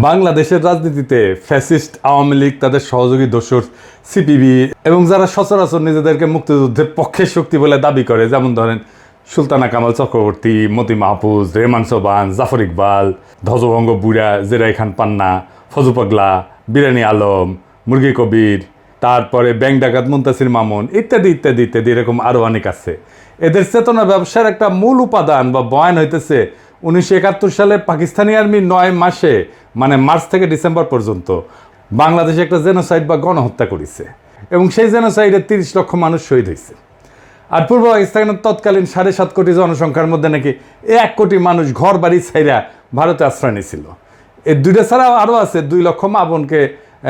বাংলাদেশের রাজনীতিতে ফ্যাসিস্ট আওয়ামী লীগ, তাদের সহযোগী দোসর সিপিবি এবং যারা সচরাচর নিজেদেরকে মুক্তিযুদ্ধের পক্ষের শক্তি বলে দাবি করে, যেমন ধরেন সুলতানা কামাল চক্রবর্তী, মতি মাহফুজ, রেহমান সোবান, জাফর ইকবাল, ধ্বজভঙ্গ বুড়া, জেরাই খান পান্না, ফজু পাগলা, বিরানি আলম, মুরগি কবির, তারপরে ব্যাংক ডাকাত মুনতাসির মামুন ইত্যাদি ইত্যাদি ইত্যাদি, এরকম আরও অনেক আছে। এদের চেতনা ব্যবসার একটা মূল উপাদান বা বয়ান হইতেছে 1971 সালে পাকিস্তানি আর্মি 9 মাসে, মানে মার্চ থেকে ডিসেম্বর পর্যন্ত বাংলাদেশে একটা জেনোসাইড বা গণহত্যা করেছে এবং সেই জেনোসাইডে 30 লক্ষ মানুষ শহীদ হয়েছে। আর পূর্ব পাকিস্তানের তৎকালীন 7.5 কোটি জনসংখ্যার মধ্যে নাকি 1 কোটি মানুষ ঘর বাড়ি ছাইরা ভারতে আশ্রয় নিয়েছিল। এই দুইটা ছাড়াও আরও আছে, 2 লক্ষ মা বোনকে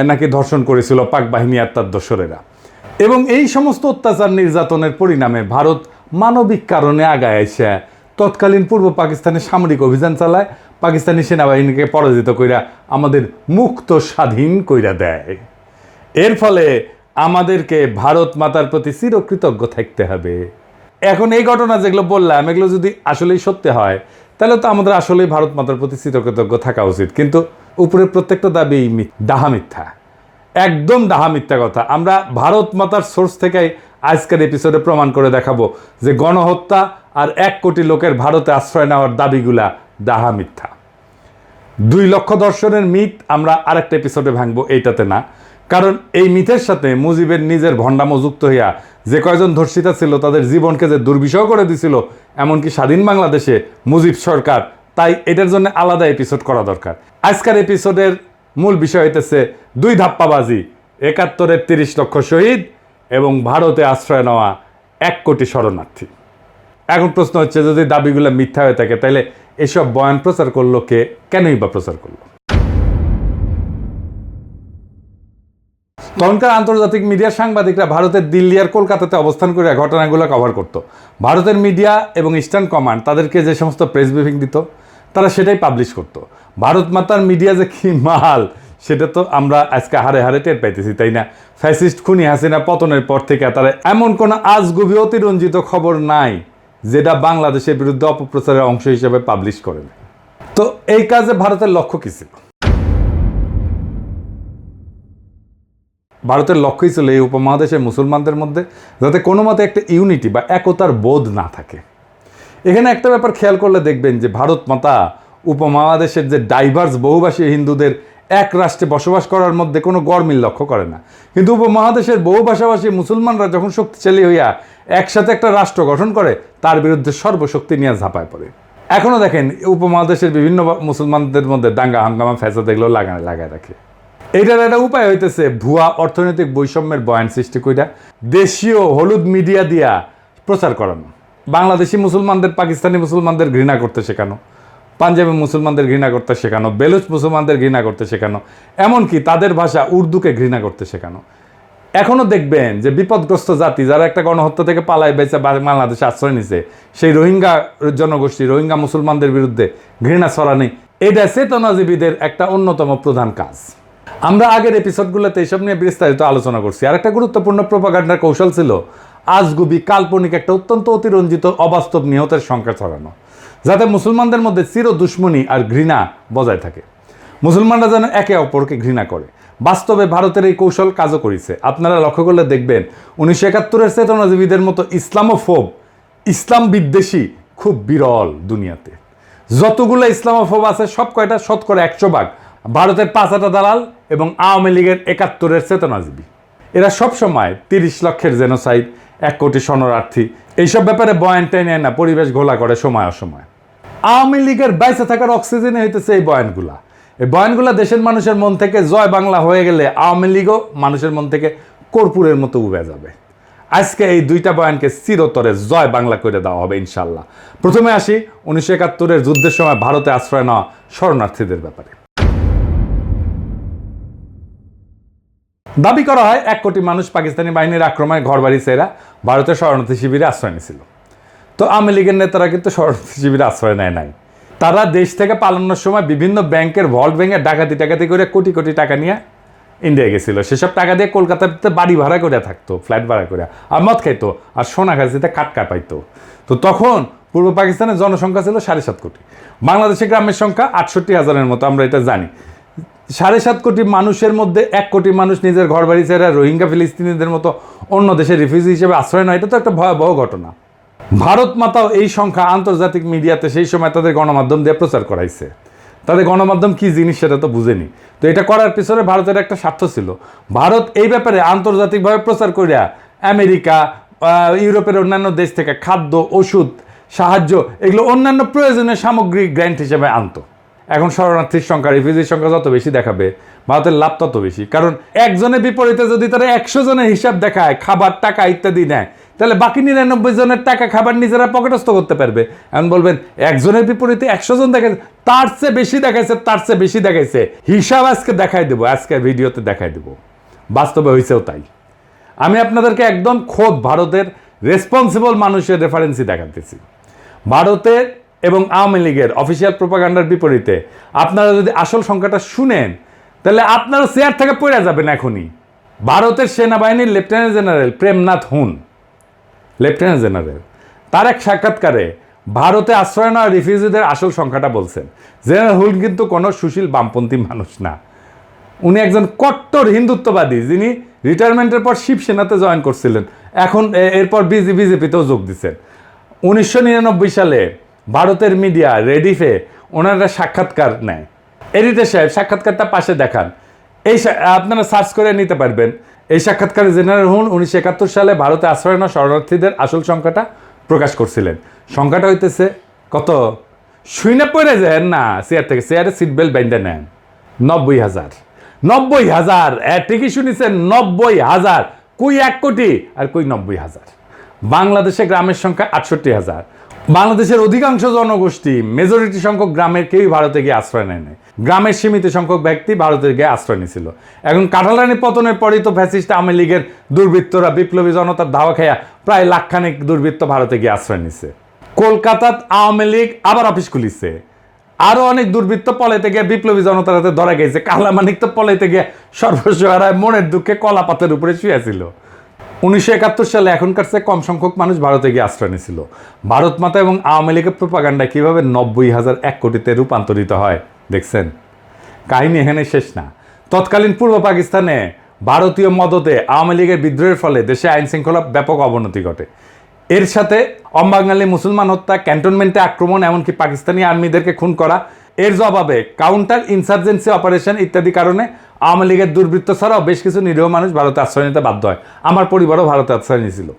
নাকি ধর্ষণ করেছিল পাক বাহিনী আর তার দোসরেরা। এবং এই সমস্ত অত্যাচার নির্যাতনের পরিণামে ভারত মানবিক কারণে আগায় এসে তৎকালীন পূর্ব পাকিস্তানে সামরিক অভিযান চালায়, পাকিস্তানি সেনাবাহিনীকে পরাজিত কইরা আমাদের মুক্ত স্বাধীন কইরা দেয়। এর ফলে আমাদেরকে ভারত মাতার প্রতি চিরকৃতজ্ঞ থাকতে হবে। এখন এই ঘটনা যেগুলো বললাম, এগুলো যদি আসলেই সত্যি হয় তাহলে তো আমাদের আসলেই ভারত মাতার প্রতি চিরকৃতজ্ঞ থাকা উচিত। কিন্তু উপরের প্রত্যেকটা দাবি ডাহা মিথ্যা, একদম ডাহা মিথ্যা কথা। আমরা ভারত মাতার সোর্স থেকেই আজকের এপিসোডে প্রমাণ করে দেখাবো যে গণহত্যা আর 1 কোটি লোকের ভারতে আশ্রয় নেওয়ার দাবিগুলা ডাহা মিথ্যা। 2 লক্ষ দর্শনের মিথ আমরা আরেকটা এপিসোডে ভাঙবো, এইটাতে না। কারণ এই মিথের সাথে মুজিবের নিজের ভণ্ডামো যুক্ত হইয়া যে কয়জন ধর্ষিতা ছিল তাদের জীবনকে যে দুর্বিষহ করে দিছিল, এমনকি স্বাধীন বাংলাদেশে মুজিব সরকার, তাই এটার জন্য আলাদা এপিসোড করা দরকার। আজকের এপিসোডের মূল বিষয় হইতেছে 2 ধাপ্পাবাজি, 71-এর 30 লক্ষ শহীদ এবং ভারতে আশ্রয় নেওয়া 1 কোটি শরণার্থী। এখন প্রশ্ন হচ্ছে, যদি দাবিগুলো মিথ্যা হয়ে থাকে তাহলে এসব বয়ান প্রচার করলো কে, কেনই বা প্রচার করলো? তখনকার আন্তর্জাতিক মিডিয়ার সাংবাদিকরা ভারতের দিল্লি আর কলকাতাতে অবস্থান করে ঘটনাগুলো কভার করত। ভারতের মিডিয়া এবং ইস্টার্ন কমান্ড তাদেরকে যে সমস্ত প্রেস ব্রিফিং দিত তারা সেটাই পাবলিশ করত। ভারত মাতার মিডিয়া যে কি মাল সেটা তো আমরা আজকে হারে হারে টের পাইতেছি, তাই না? ফ্যাসিস্ট খুনি হাসিনা পতনের পর থেকে তারা এমন কোনো আজগুবি অতিরঞ্জিত খবর নাই যেটা বাংলাদেশের বিরুদ্ধে অপপ্রচারের অংশ হিসেবে পাবলিশ করে না। তো এই কাজে ভারতের লক্ষ্য কী ছিল? ভারতের লক্ষ্যই ছিল এই উপমহাদেশের মুসলমানদের মধ্যে যাতে কোনো মতে একটা ইউনিটি বা একতার বোধ না থাকে। এখানে একটা ব্যাপার খেয়াল করলে দেখবেন যে ভারত মাতা উপমহাদেশের যে ডাইভার্স বহুভাষী হিন্দুদের এক রাষ্ট্রে বসবাস করার মধ্যে কোনো গরমিল লক্ষ্য করে না। কিন্তু উপমহাদেশের বহুভাষাভাষী মুসলমানরা যখন শক্তিশালী হইয়া একসাথে একটা রাষ্ট্র গঠন করে, তার বিরুদ্ধে সর্বশক্তি নিয়ে ঝাঁপায় পড়ে। এখনও দেখেন উপমহাদেশের বিভিন্ন মুসলমানদের মধ্যে দাঙ্গা হাঙ্গামা ফ্যাসাদ এগুলো লাগায় রাখে। এইটার একটা উপায় হইতেছে ভুয়া অর্থনৈতিক বৈষম্যের বয়ান সৃষ্টি কইরা দেশীয় হলুদ মিডিয়া দিয়া প্রচার করানো। বাংলাদেশি মুসলমানদের পাকিস্তানি মুসলমানদের ঘৃণা করতে শেখানো, পাঞ্জাবি মুসলমানদের ঘৃণা করতে শেখানো, বেলুচ মুসলমানদের ঘৃণা করতে শেখানো, এমনকি তাদের ভাষা উর্দুকে ঘৃণা করতে শেখানো। এখনও দেখবেন যে বিপদগ্রস্ত জাতি যারা একটা গণহত্যা থেকে পালায় বেঁচে বাংলাদেশে আশ্রয় নিছে, সেই রোহিঙ্গা জনগোষ্ঠী, রোহিঙ্গা মুসলমানদের বিরুদ্ধে ঘৃণা ছড়ানি, এটা চেতনাজীবীদের একটা অন্যতম প্রধান কাজ। আমরা আগের এপিসোডগুলোতে এইসব নিয়ে বিস্তারিত আলোচনা করছি। আর একটা গুরুত্বপূর্ণ প্রোপাগান্ডার কৌশল ছিল আজগুবি কাল্পনিক একটা অত্যন্ত অতিরঞ্জিত অবাস্তব নিহতের সংখ্যা ছড়ানো, যাতে মুসলমানদের মধ্যে চির দুশ্মনী আর ঘৃণা বজায় থাকে, মুসলমানরা যেন একে অপরকে ঘৃণা করে। বাস্তবে ভারতের এই কৌশল কাজও করেছে। আপনারা লক্ষ্য করলে দেখবেন 1971-এর চেতনাজীবীদের মতো ইসলামোফোব, ইসলাম বিদ্বেষী খুব বিরল দুনিয়াতে। যতগুলো ইসলামোফোব আছে সব কয়টা শতকরা 100% ভারতের 5 দালাল এবং আওয়ামী লীগের 71-এর চেতনাজীবী। এরা সবসময় 30 লক্ষের জেনোসাইড, 1 কোটি শরণার্থী, এইসব ব্যাপারে বয়ান টেনে না পরিবেশ ঘোলা করে সময় অসময়। আওয়ামী লীগের বাইসে থাকার অক্সিজেনে হইতেছে এই বয়ানগুলা। এই বয়ানগুলা দেশের মানুষের মন থেকে জয় বাংলা হয়ে গেলে আওয়ামী লীগও মানুষের মন থেকে কর্পূরের মতো উবে যাবে। আজকে এই 2টা বয়ানকে চিরতরে জয় বাংলা করে দেওয়া হবে ইনশাল্লাহ। প্রথমে আসি 1971-এর যুদ্ধের সময় ভারতে আশ্রয় নেওয়া শরণার্থীদের ব্যাপারে। দাবি করা হয় 1 কোটি মানুষ পাকিস্তানি বাহিনীর আক্রমণে ঘরবাড়ি ছেড়া ভারতের শরণার্থী শিবিরে আশ্রয় নিয়েছিল। তো আওয়ামী লীগের নেতারা কিন্তু শরণার্থী শিবিরে আশ্রয় নেয় নাই। তারা দেশ থেকে পালানোর সময় বিভিন্ন ব্যাংকের ভল্ট ভেঙে ডাকাতি করে কোটি কোটি টাকা নিয়ে ইন্ডিয়া গেছিল। সেসব টাকা দিয়ে কলকাতাতে বাড়ি ভাড়া করে থাকতো, ফ্ল্যাট ভাড়া করে, আর মদ খাইতো, আর সোনা খাইতে কাটকা পাইতো। তো তখন পূর্ব পাকিস্তানের জনসংখ্যা ছিল 7.5 কোটি। বাংলাদেশের গ্রামের সংখ্যা 68,000-এর মতো, আমরা এটা জানি। 7.5 কোটি মানুষের মধ্যে 1 কোটি মানুষ নিজের ঘর বাড়ি ছেড়ে রোহিঙ্গা ফিলিস্তিনিদের মতো অন্য দেশের রিফিউজি হিসেবে আশ্রয় নেয়, এটা তো একটা ভয়াবহ ঘটনা। ভারত মাতাও এই সংখ্যা আন্তর্জাতিক মিডিয়াতে সেই সময় তাদের গণমাধ্যম দিয়ে প্রচার করাইছে। তাদের গণমাধ্যম কি জিনিস সেটা তো বুঝেনি। তো এটা করার পিছনে ভারতের একটা স্বার্থ ছিল। ভারত এই ব্যাপারে আন্তর্জাতিকভাবে প্রচার করিয়া আমেরিকা, ইউরোপের অন্যান্য দেশ থেকে খাদ্য, ওষুধ, সাহায্য, এগুলো অন্যান্য প্রয়োজনীয় সামগ্রী গ্র্যান্ট হিসেবে আনতো। এখন শরণার্থীর সংখ্যা, রিফিউজির সংখ্যা যত বেশি দেখাবে, ভারতের লাভ তত বেশি। কারণ একজনের বিপরীতে যদি তারা 100 জনের হিসাব দেখায়, খাবার, টাকা ইত্যাদি নেয়, তাহলে বাকি 99 জনের টাকা, খাবার নিজেরা পকেটস্থ করতে পারবে। এখন বলবেন একজনের বিপরীতে 100 জন দেখাচ্ছে, তার চেয়ে বেশি দেখাইছে, তার চেয়ে বেশি দেখাইছে, হিসাব আজকে দেখাই দেবো, আজকের ভিডিওতে দেখাই দেবো। বাস্তবে হয়েছেও তাই। আমি আপনাদেরকে একদম খোদ ভারতের রেসপন্সিবল মানুষের রেফারেন্সই দেখাতেছি। ভারতের এবং আওয়ামী লীগের অফিসিয়াল প্রোপাগান্ডার বিপরীতে আপনারা যদি আসল সংখ্যাটা শুনেন, তাহলে আপনারা চেয়ার থেকে পড়ে যাবেন এখনই। ভারতের সেনাবাহিনীর লেফটেন্যান্ট জেনারেল প্রেমনাথ হুন, লেফটেন্যান্ট জেনারেল, তার এক সাক্ষাৎকারে ভারতে আশ্রয় নেওয়া রিফিউজিদের আসল সংখ্যাটা বলছেন। জেনারেল হুন কিন্তু কোনো সুশীল বামপন্থী মানুষ না, উনি একজন কট্টর হিন্দুত্ববাদী, যিনি রিটায়ারমেন্টের পর শিবসেনাতে জয়েন করছিলেন, এখন এরপর বিজেপিতেও যোগ দিচ্ছেন। 1999 সালে ভারতের মিডিয়া রেডিফে ওনারা সাক্ষাৎকার নেয়। এডিটর সাহেব সাক্ষাৎকারটা পাশে দেখান, এই আপনারা সার্চ করে নিতে পারবেন। এই সাক্ষাৎকারে জেনারেল হুন 1971 সালে ভারতে আশ্রয় নেওয়া শরণার্থীদের আসল সংখ্যাটা প্রকাশ করছিলেন। সংখ্যাটা হইতেছে কত? শুইনা পড়ে যায় না চেয়ার থেকে, চেয়ারে সিট বেল্ট বাইন্ধে নেন। 90,000। 90,000, ঠিকই শুনেছেন, 90,000। কই 1 কোটি আর কই 90,000। বাংলাদেশে গ্রামের সংখ্যা 68,000। বাংলাদেশের অধিকাংশ জনগোষ্ঠী, মেজরিটি সংখ্যক গ্রামের কেউই ভারতে গিয়ে আশ্রয় নেয় নাই। গ্রামের সীমিত সংখ্যক ব্যক্তি ভারতে গিয়ে আশ্রয় নিয়েছিল। এখন কাঁঠালরানী পতনের পরই তো ফ্যাসিস্ট আওয়ামী লীগের দুর্বৃত্তরা বিপ্লবী জনতার ধাওয়া খাইয়া প্রায় লাখখানেক দুর্বৃত্ত ভারতে গিয়ে আশ্রয় নিছে। কলকাতাত আওয়ামী লীগ আবার অফিস খুলিছে। আরো অনেক দুর্বৃত্ত পলাইতে গিয়ে বিপ্লবী জনতার হাতে ধরা গেছে। কালামানিক তো পলাইতে গিয়ে সর্বস্ব হারায় মনের দুঃখে কলা পাতের উপরে শুয়েছিল। 1971 সালে এখনকার চেয়ে কম সংখ্যক মানুষ ভারতে গিয়ে আশ্রয় নিয়েছিল। ভারত মাতা এবং আওয়ামী লীগের প্রোপাগান্ডা কিভাবে 90,000 1 কোটিতে রূপান্তরিত হয় দেখছেন। কাহিনী এখানে শেষ না। তৎকালীন পূর্ব পাকিস্তানে ভারতীয় মদতে আওয়ামী লীগের বিদ্রোহের ফলে দেশে আইন শৃঙ্খলা ব্যাপক অবনতি ঘটে। এর সাথে অবাঙালি মুসলমান হত্যা, ক্যান্টনমেন্টে আক্রমণ, এমনকি পাকিস্তানি আর্মিদেরকে খুন করা, এর জবাবে কাউন্টার ইনসার্জেন্সি অপারেশন ইত্যাদি কারণে আওয়ামী লীগের দুর্বৃত্ত ছাড়াও বেশ কিছু নিরীহ মানুষ ভারতে আশ্রয় নিতে বাধ্য হয়। আমার পরিবারও ভারতে আশ্রয় নিয়েছিল।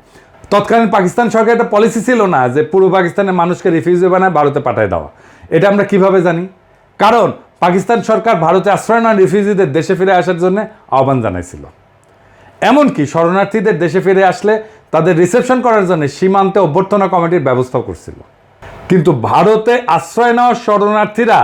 তৎকালীন পাকিস্তান সরকার একটা পলিসি ছিল না যে পূর্ব পাকিস্তানের মানুষকে রিফিউজি বানায় ভারতে পাঠায় দেওয়া। এটা আমরা কিভাবে জানি? কারণ পাকিস্তান সরকার ভারতে আশ্রয় নেওয়া রিফিউজিদের দেশে ফিরে আসার জন্য আহ্বান জানাইছিল। এমনকি শরণার্থীদের দেশে ফিরে আসলে তাদের রিসেপশন করার জন্য সীমান্তে অভ্যর্থনা কমিটির ব্যবস্থা করছিল। কিন্তু ভারতে আশ্রয় নেওয়া শরণার্থীরা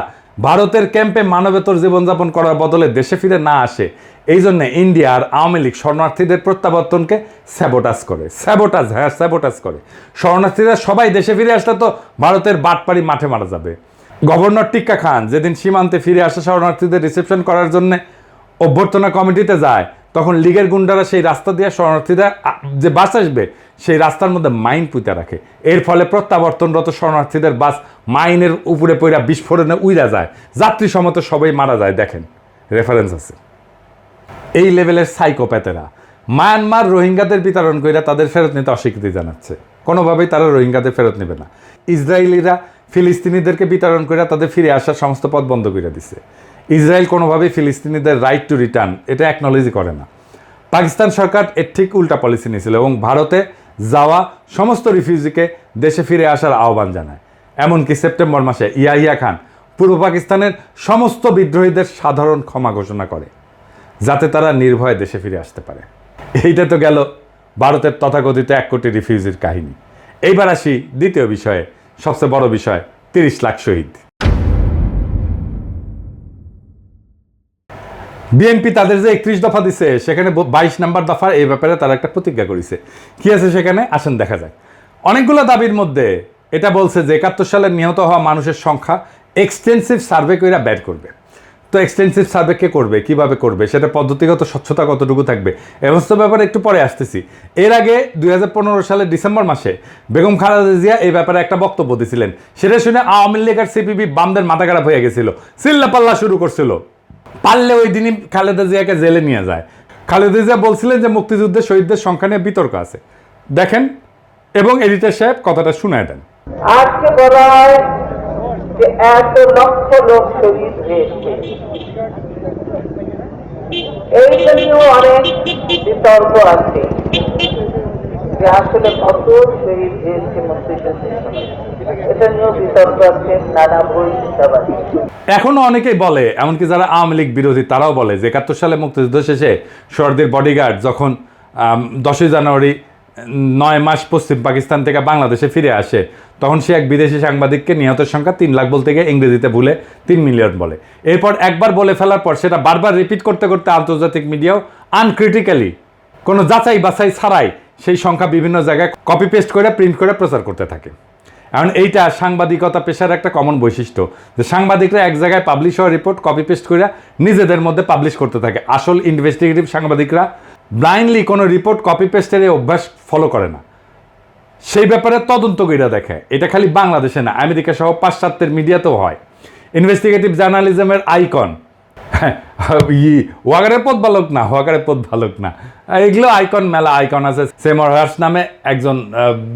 ভারতের ক্যাম্পে মানবেতর জীবনযাপন করার বদলে দেশে ফিরে না আসে, এই জন্য ইন্ডিয়া আর আওয়ামী লীগ শরণার্থীদের প্রত্যাবর্তনকে স্যাবোটাজ করে। স্যাবোটাজ করে। শরণার্থীরা সবাই দেশে ফিরে আসলে তো ভারতের বাটপাড়ি মাঠে মারা যাবে। গভর্নর টিক্কা খান যেদিন সীমান্তে ফিরে আসা শরণার্থীদের রিসেপশন করার জন্য অভ্যর্থনা কমিটিতে যায়, তখন লীগের গুন্ডারা সেই রাস্তা দিয়ে শরণার্থীরা যে বাস আসবে সেই রাস্তার মধ্যে মাইন পুঁতে রাখে। এর ফলে প্রত্যাবর্তনরত শরণার্থীদের বাস মাইনের উপরে পইরা বিস্ফোরণে উইরা যায়, যাত্রী সমত সবাই মারা যায়। দেখেন, রেফারেন্স আছে। এই লেভেলের সাইকোপ্যাথেরা মায়ানমার রোহিঙ্গাদের বিতরণ করে তাদের ফেরত নিতে অস্বীকৃতি জানাচ্ছে। কোনোভাবেই তারা রোহিঙ্গাদের ফেরত নেবে না। ইসরায়েলিরা ফিলিস্তিনিদেরকে বিতরণ করে তাদের ফিরে আসার সমস্ত পথ বন্ধ করে দিছে। ইসরায়েল কোনোভাবেই ফিলিস্তিনিদের রাইট টু রিটার্ন এটা অ্যাকনোলেজই করে না। পাকিস্তান সরকার এর ঠিক উল্টা পলিসি নিয়েছিল এবং ভারতে যাওয়া সমস্ত রিফিউজিকে দেশে ফিরে আসার আহ্বান জানায়। এমনকি সেপ্টেম্বর মাসে ইয়াহিয়া খান পূর্ব পাকিস্তানের সমস্ত বিদ্রোহীদের সাধারণ ক্ষমা ঘোষণা করে, যাতে তারা নির্ভয়ে দেশে ফিরে আসতে পারে। এইটা তো গেল ভারতের তথাকথিত 1 কোটি রিফিউজির কাহিনী। এইবার আসি দ্বিতীয় বিষয়ে, সবচেয়ে বড় বিষয়, 30 লাখ শহীদ। বিএনপি তাদের যে 31 দফা দিছে, সেখানে 22 নম্বর দফার এই ব্যাপারে তারা একটা প্রতিজ্ঞা করেছে। কি আছে সেখানে আসেন দেখা যায়। অনেকগুলো দাবির মধ্যে এটা বলছে যে 71 সালে নিহত হওয়া মানুষের সংখ্যা এক্সটেন্সিভ সার্ভে কইরা বের করবে। তো এক্সটেন্সিভ সার্ভে কে করবে, কিভাবে করবে, সেটা পদ্ধতিগত স্বচ্ছতা কতটুকু থাকবে, এমস্ত ব্যাপারে একটু পরে আসতেছি। এর আগে 2015 সালের ডিসেম্বর মাসে বেগম খালেদা জিয়া এই ব্যাপারে একটা বক্তব্য দিয়েছিলেন। সেটা শুনে আওয়ামী লীগ আর সিপিবি বামদের মাথা খারাপ হয়ে গেছিল, চিল্লাপাল্লা শুরু করছিল। পারলে ওই দিনই খালেদা জিয়াকে জেলে নিয়ে যায়। খালেদা জিয়া বলছিলেন যে মুক্তিযুদ্ধের শহীদদের সংখ্যা নিয়ে বিতর্ক আছে, দেখেন এবং এডিটর সাহেব কথাটা শুনায় দেন। আজকে বলা হয় যে 1 লক্ষ লোক শহীদ হয়েছে, এইটা নিয়েও অনেক বিতর্ক আছে যে আসলে কত শহীদ হয়েছে মুক্তিযুদ্ধের সময়, এটা নিয়েও বিতর্ক আছে, নানা বই হিসাব আছে। এখনো অনেকেই বলে, এমনকি যারা আওয়ামী লীগ বিরোধী তারাও বলে যে 71 সালে মুক্তিযুদ্ধ শেষে সোহরাওয়ার্দীর বডিগার্ড যখন 10ই জানুয়ারি 9 মাস পশ্চিম পাকিস্তান থেকে বাংলাদেশে ফিরে আসে, তখন সে এক বিদেশি সাংবাদিককে নিহতের সংখ্যা 3 লাখ বলতে গিয়ে ইংরেজিতে ভুলে 3 মিলিয়ন বলে। এরপর একবার বলে ফেলার পর সেটা বারবার রিপিট করতে করতে আন্তর্জাতিক মিডিয়াও আনক্রিটিক্যালি কোনো যাচাই বাছাই ছাড়াই সেই সংখ্যা বিভিন্ন জায়গায় কপি পেস্ট করে প্রিন্ট করে প্রচার করতে থাকে। এখন এইটা সাংবাদিকতা পেশার একটা কমন বৈশিষ্ট্য যে সাংবাদিকরা এক জায়গায় পাবলিশ হওয়া রিপোর্ট কপি পেস্ট করে নিজেদের মধ্যে পাবলিশ করতে থাকে। আসল ইনভেস্টিগেটিভ সাংবাদিকরা ব্লাইন্ডলি কোনো রিপোর্ট কপি পেস্টের অভ্যাস ফলো করে না, সেই ব্যাপারে তদন্ত করে দেখে। এটা খালি বাংলাদেশে না, আমেরিকা সহ পাশ্চাত্যের মিডিয়াতেও হয়। ইনভেস্টিগেটিভ জার্নালিজমের আইকন ওয়াগারের পথ বালক না, ওয়াগারের পথ বালক না, এগুলো আইকন, মেলা আইকন আছে। সেমর হার্স নামে একজন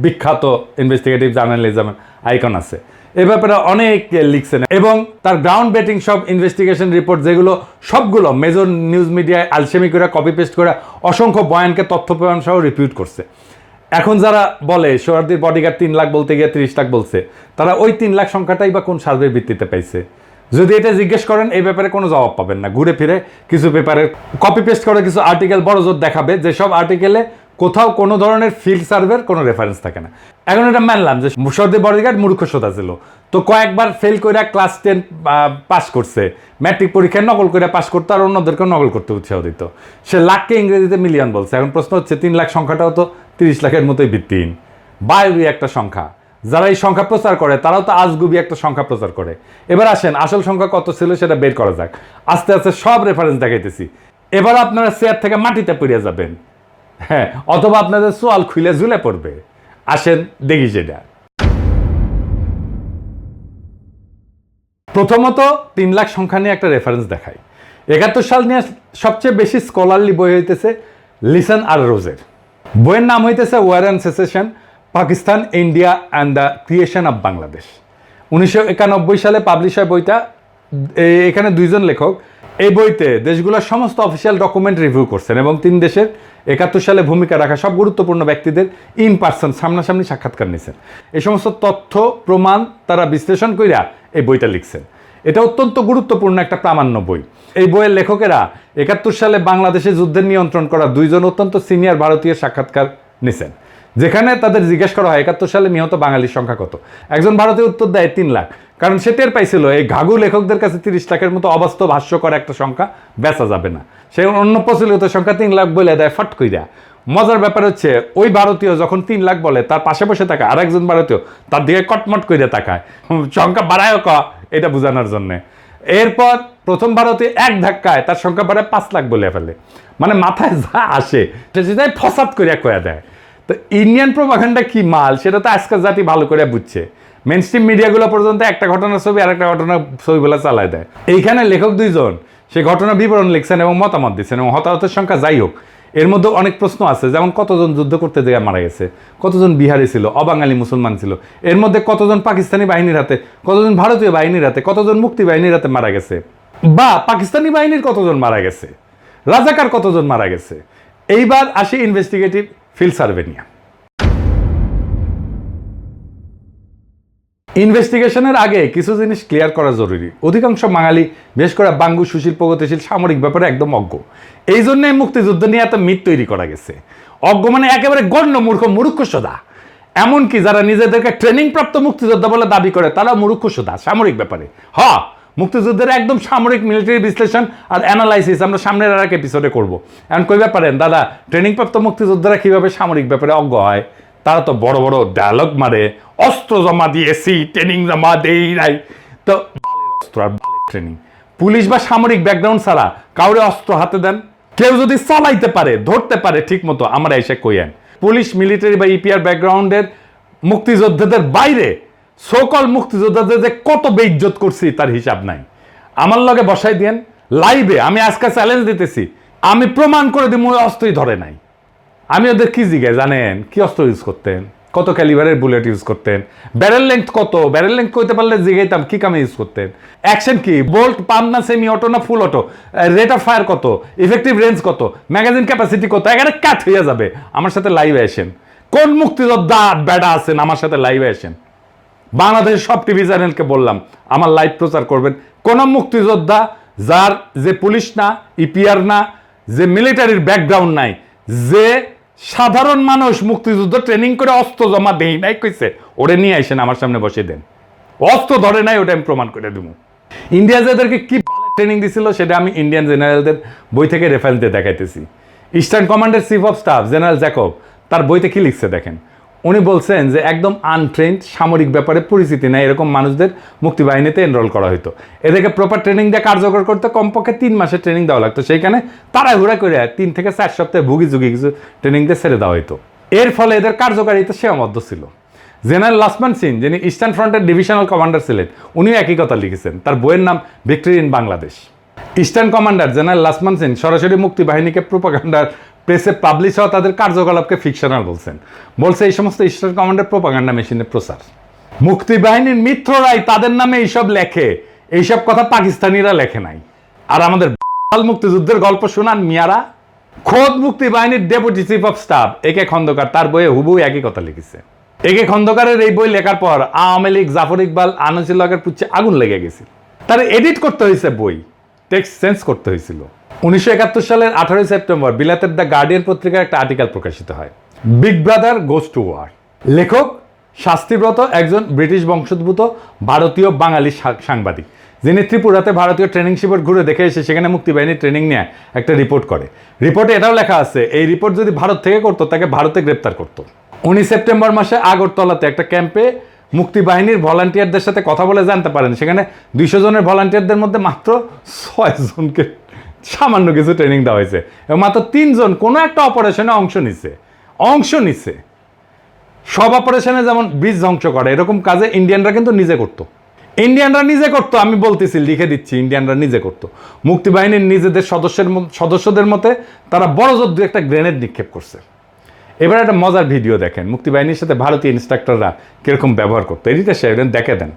বিখ্যাত ইনভেস্টিগেটিভ জার্নালিজমের আইকন আছে, এ ব্যাপারে অনেক লিখছেন এবং তার গ্রাউন্ড ব্রেকিং সব ইনভেস্টিগেশন রিপোর্ট যেগুলো সবগুলো মেজর নিউজ মিডিয়ায় আলসেমি করে কপি পেস্ট করে অসংখ্য বয়ানকে তথ্য প্রমাণ সহ রিপিউট করছে। এখন যারা বলে সোহরাওয়ার্দীর বডিগার্ড 3 লাখ বলতে গিয়ে 30 লাখ বলছে, তারা ওই 3 লাখ সংখ্যাটাই বা কোন সার্ভের ভিত্তিতে পাইছে? যদি এটা জিজ্ঞেস করেন এই ব্যাপারে কোনো জবাব পাবেন না। ঘুরে ফিরে কিছু পেপারে কপি পেস্ট করে কিছু আর্টিকেল বড় জোর দেখাবে, যেসব আর্টিকেলে কোথাও কোনো ধরনের ফিল্ড সার্ভের কোনো রেফারেন্স থাকে না। এখন এটা মানলাম যে সোহরাওয়ার্দীর বডিগার্ড মূর্খতা ছিল, তো কয়েকবার ফেল করে ক্লাস 10 পাস করছে, ম্যাট্রিক পরীক্ষায় নকল করে পাস করতো আর অন্যদেরকে নকল করতে উৎসাহ দিত। সে লাখকে ইংরেজিতে মিলিয়ন বলছে। এখন প্রশ্ন হচ্ছে 3 লাখ সংখ্যাটাও তো 30 লাখের মতোই ভিত্তিহীন, বাইরে একটা সংখ্যা। যারা এই সংখ্যা প্রচার করে তারাও তো আজগুবি একটা সংখ্যা প্রচার করে। এবার আসেন আসল সংখ্যা কত ছিল সেটা বের করা যাক। আস্তে আস্তে সব রেফারেন্স দেখাইতেছি, এবার আপনারা চেয়ার থেকে মাটিতে পড়ে যাবেন, হ্যাঁ, অথবা আপনাদের সোয়াল খুলে ঝুলে পড়বে। আসেন দেখি সেটা। প্রথমত 3 লাখ সংখ্যা নিয়ে একটা রেফারেন্স দেখাই। 71 সাল নিয়ে সবচেয়ে বেশি স্কলারলি বই হইতেছে লিসন আর রোজের। বইয়ের নাম হইতেছে war and secession, Pakistan, India and the creation of Bangladesh. 1991 সালে পাবলিশ হয় বইটা। এখানে 2 জন লেখক এই বইতে দেশগুলোর সমস্ত অফিসিয়াল ডকুমেন্ট রিভিউ করছেন এবং 3 দেশের 71 সালে ভূমিকা রাখা সব গুরুত্বপূর্ণ ব্যক্তিদের ইন পার্সন সামনাসামনি সাক্ষাৎকার নিয়েছেন। এই সমস্ত তথ্য প্রমাণ তারা বিশ্লেষণ কইরা এই বইটা লিখছেন। এটা অত্যন্ত গুরুত্বপূর্ণ একটা প্রামাণ্য বই। এই বইয়ের লেখকেরা 71 সালে বাংলাদেশে যুদ্ধের নিয়ন্ত্রণ করা 2 জন অত্যন্ত সিনিয়র ভারতীয় সাক্ষাৎকার নিছেন, যেখানে তাদের জিজ্ঞেস করা হয় 71 সালে নিহত বাঙালির সংখ্যা কত। একজন ভারতীয় উত্তর দেয় 3 লাখ, কারণ সে টের পাইছিল এই ঘাঘু লেখকদের কাছে 30 লাখের মতো অবাস্তব হাস্যকর একটা সংখ্যা বেচা যাবে না। সে অন্য প্রচলিত সংখ্যা 3 লাখ বলে দেয় ফট কইরা। মজার ব্যাপার হচ্ছে ওই ভারতীয় যখন 3 লাখ বলে তার পাশে বসে তাকায় আর একজন ভারতীয় তার দিকে কটমট করে তাকায়, সংখ্যা বাড়ায় এটা বোঝানোর জন্য। এরপর প্রথম ভারতীয় এক ধাক্কায় তার সংখ্যা বাড়ায় 5 লাখ বলে ফেলে, মানে মাথায় যা আসে সেটা ফসাদ করে কয়া দেয়। তো ইন্ডিয়ান প্রোপাগান্ডা কি মাল সেটা তো আজকাল জাতি ভালো করে বুঝছে। মেন স্ট্রিম মিডিয়াগুলো পর্যন্ত একটা ঘটনার ছবি আর একটা ঘটনার ছবিগুলো চালায় দেয়। এইখানে লেখক 2 জন সেই ঘটনার বিবরণ লিখছেন এবং মতামত দিচ্ছেন, এবং হতাহতের সংখ্যা যাই হোক এর মধ্যে অনেক প্রশ্ন আছে, যেমন কতজন যুদ্ধ করতে গিয়ে মারা গেছে, কতজন বিহারি ছিল, অবাঙালি মুসলমান ছিল, এর মধ্যে কতজন পাকিস্তানি বাহিনীর হাতে, কতজন ভারতীয় বাহিনীর হাতে, কতজন মুক্তি বাহিনীর হাতে মারা গেছে, বা পাকিস্তানি বাহিনীর কতজন মারা গেছে, রাজাকার কতজন মারা গেছে। এইবার আসি ইনভেস্টিগেটিভ ফিল্ড সার্ভে নিয়ে। ইনভেস্টিগেশনের আগে কিছু জিনিস ক্লিয়ার করা জরুরি। অধিকাংশ বাঙালি, বিশেষ করে বাঙ্গু, সুশীল, প্রগতিশীল, সামরিক ব্যাপারে একদম অজ্ঞ। এই জন্যই মুক্তিযুদ্ধ নিয়ে এত মিথ তৈরি করা গেছে। অজ্ঞ মানে একেবারে গণ্য মূর্খ, মূর্খসোদা। এমনকি যারা নিজেদেরকে ট্রেনিং প্রাপ্ত মুক্তিযোদ্ধা বলে দাবি করে তারা মূর্খসোদা সামরিক ব্যাপারে। মুক্তিযুদ্ধের একদম সামরিক মিলিটারি বিশ্লেষণ আর অ্যানালাইসিস আমরা সামনের আর এক এপিসোডে করবো। এখন কইবা পারেন দাদা ট্রেনিং প্রাপ্ত মুক্তিযোদ্ধারা কিভাবে সামরিক ব্যাপারে অজ্ঞ হয়? তারা তো বড় বড় ডায়লগ মারে, অস্ত্র জমা দিয়েছি, ট্রেনিং জমা দেই নাই। তো অস্ত্র আর ট্রেনিং, পুলিশ বা সামরিক ব্যাকগ্রাউন্ড ছাড়া কাউরে অস্ত্র হাতে দেন? কেউ যদি চালাইতে পারে, ধরতে পারে ঠিক মতো, আমরা এসে কইয়েন। পুলিশ, মিলিটারি বা ইপিআর ব্যাকগ্রাউন্ডের মুক্তিযোদ্ধাদের বাইরে সকল মুক্তিযোদ্ধাদের যে কত বেইজ্জত করছি তার হিসাব নাই। আমার লগে বসাই দেন, লাইভে আমি আজকে চ্যালেঞ্জ দিতেছি, আমি প্রমাণ করে দিব ওই অস্ত্রই ধরে নাই। আমি ওদের কি জিজ্ঞাসা জানেন, কি অস্ত্র ইউজ করতেন, কত ক্যালিবারের বুলেট ইউজ করতেন, ব্যারেল লেন্থ কত, ব্যারেল লেন্থ কইতে পারলে জিজ্ঞাইতাম কি কামে ইউজ করতেন, অ্যাকশন কি, বোল্ট পাম্প না সেমি অটো না ফুল অটো, রেট অফ ফায়ার কত, ইফেক্টিভ রেঞ্জ কত, ম্যাগাজিন ক্যাপাসিটি কত, এখানে কাট হয়ে যাবে। আমার সাথে লাইভে আসেন, কোন মুক্তিযোদ্ধা বেড়া আছেন আমার সাথে লাইভে আসেন। বাংলাদেশের সব টিভি চ্যানেলকে বললাম আমার লাইভ প্রচার করবেন। কোন মুক্তিযোদ্ধা যার যে পুলিশ না, ইপিআর না, যে মিলিটারির ব্যাকগ্রাউন্ড নাই, যে সাধারণ মানুষ মুক্তিযুদ্ধ ট্রেনিং করে অস্ত্র জমা দেই নাই কইছে, ওরে নিয়ে আসেন আমার সামনে বসে দেন। অস্ত্র ধরে নাই ওটা আমি প্রমাণ করে দেবো। ইন্ডিয়া যাদেরকে কি ট্রেনিং দিছিল সেটা আমি ইন্ডিয়ান জেনারেলদের বই থেকে রেফারেন্স দিয়ে দেখাইতেছি। ইস্টার্ন কমান্ডের chief of staff general Jacob তার বইতে কি লিখছে দেখেন। উনি বলছেন যে একদম আনট্রেন্ড, সামরিক ব্যাপারে পরিচিতি নেই এরকম মানুষদের মুক্তিবাহিনীতে এনরোল করা হতো। এদেরকে প্রপার ট্রেনিং দিয়ে কার্যকর করতে কমপক্ষে 3 মাসের ট্রেনিং দেওয়া লাগতো। সেইখানে তাড়াহুড়া করে 3 থেকে 4 সপ্তাহে ভুগি ঝুঁকি কিছু ট্রেনিং দিয়ে ছেড়ে দেওয়া হতো। এর ফলে এদের কার্যকারিতা সীমাবদ্ধ ছিল। জেনারেল লাসমান সিং যিনি ইস্টার্ন ফ্রন্টের ডিভিশনাল কমান্ডার ছিলেন, উনিও একই কথা লিখেছেন। তার বইয়ের নাম victory in Bangladesh. Eastern commander general Lachhman Singh সরাসরি মুক্তিবাহিনীকে প্রোপাগান্ডার প্রেসে পাবলিশ হওয়া তাদের কার্যকলাপকে ফিকশনাল বলছে এই সমস্ত ইস্টার্ন কমান্ডার প্রোপাগান্ডা মেশিনের প্রচার। মুক্তিবাহিনীর মিত্ররাই তাদের নামে এইসব লেখে, এইসব কথা পাকিস্তানিরা লেখে নাই। আর আমাদের মুক্তিযুদ্ধের গল্প শোনান মিয়ারা। খোদ মুক্তিবাহিনীর ডেপুটি চিফ অফ স্টাফ একে খন্দকার তার বইয়ে হুবহু একই কথা লিখেছে। একে খন্দকারের এই বই লেখার পর আওয়ামী লীগ, জাফর ইকবাল, আনিসুল হকের পুচ্ছে আগুন লেগে গেছে। তার এডিট করতে হয়েছে বই, টেক্সট চেঞ্জ করতে হয়েছিল। 1971 সালের 18 সেপ্টেম্বর বিলাতের দ্য গার্ডিয়ান পত্রিকার একটা আর্টিকেল প্রকাশিত হয়, big brother goes to war. লেখক শাস্তিব্রত একজন ব্রিটিশ বংশোদ্ভূত ভারতীয় বাঙালি সাংবাদিক, যিনি ত্রিপুরাতে ভারতীয় ট্রেনিং শিবির ঘুরে দেখে এসে সেখানে মুক্তিবাহিনীর ট্রেনিং নিয়ে একটা রিপোর্ট করে। রিপোর্টে এটাও লেখা আছে এই রিপোর্ট যদি ভারত থেকে করতো তাকে ভারতে গ্রেপ্তার করতো। 19 সেপ্টেম্বর মাসে আগরতলাতে একটা ক্যাম্পে মুক্তিবাহিনীর ভলান্টিয়ারদের সাথে কথা বলে জানতে পারেন সেখানে 200 জনের ভলান্টিয়ারদের মধ্যে মাত্র 6 জনকে সামান্য কিছু ট্রেনিং দেওয়া হয়েছে এবং মাত্র 3 জন কোনো একটা অপারেশনে অংশ নিছে। সব অপারেশনে যেমন ব্রিজ ধ্বংস করে এরকম কাজে ইন্ডিয়ানরা কিন্তু নিজে করতো। আমি বলতেছি, লিখে দিচ্ছি, ইন্ডিয়ানরা নিজে করতো। মুক্তিবাহিনীর নিজেদের সদস্যদের মতে তারা বড় জোর 2-1টা গ্রেনেড নিক্ষেপ করছে। এবার একটা মজার ভিডিও দেখেন মুক্তিবাহিনীর সাথে ভারতীয় ইনস্ট্রাক্টররা কিরকম ব্যবহার করতো। এদিকে সে দেখে দেন।